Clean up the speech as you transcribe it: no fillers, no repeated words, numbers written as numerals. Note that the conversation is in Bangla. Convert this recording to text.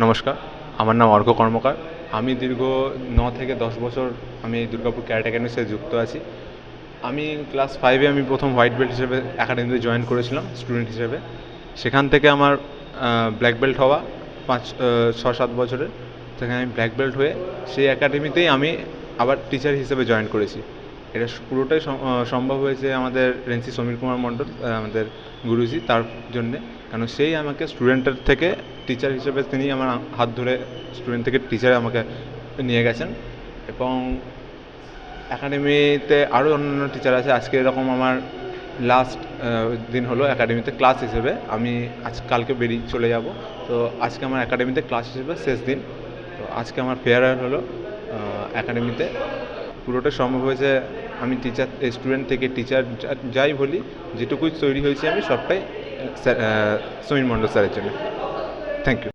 নমস্কার, আমার নাম অর্ক কর্মকার। আমি দীর্ঘ 9 থেকে 10 বছর আমি এই দুর্গাপুর ক্যারেট একাডেমির সাথে যুক্ত আছি। আমি ক্লাস 5-এ আমি প্রথম হোয়াইট বেল্ট হিসেবে একাডেমিতে জয়েন করেছিলাম স্টুডেন্ট হিসেবে। সেখান থেকে আমার ব্ল্যাক বেল্ট হওয়া 6-7 বছরের, সেখানে আমি ব্ল্যাক বেল্ট হয়ে সেই একাডেমিতেই আমি আবার টিচার হিসেবে জয়েন করেছি। এটা পুরোটাই সম্ভব হয়েছে আমাদের রেঞ্চি সমীর কুমার মণ্ডল, আমাদের গুরুজি, তার জন্যে। কারণ সেই আমাকে স্টুডেন্টের থেকে টিচার হিসেবে তিনি আমার হাত ধরে স্টুডেন্ট থেকে টিচারে আমাকে নিয়ে গেছেন। এবং একাডেমিতে আরও অন্যান্য টিচার আছে। আজকে এরকম আমার লাস্ট দিন হলো একাডেমিতে ক্লাস হিসেবে। আমি কালকে বেরিয়ে চলে যাব। তো আজকে আমার একাডেমিতে ক্লাস হিসেবে শেষ দিন। তো আজকে আমার ফেয়ারওয়েল হলো একাডেমিতে। পুরোটা সম্ভব হয়েছে আমি স্টুডেন্ট থেকে টিচার যাই বলি, যেটুকুই তৈরি হয়েছি আমি সবটাই সমীর মণ্ডল স্যারের জন্য। Thank you.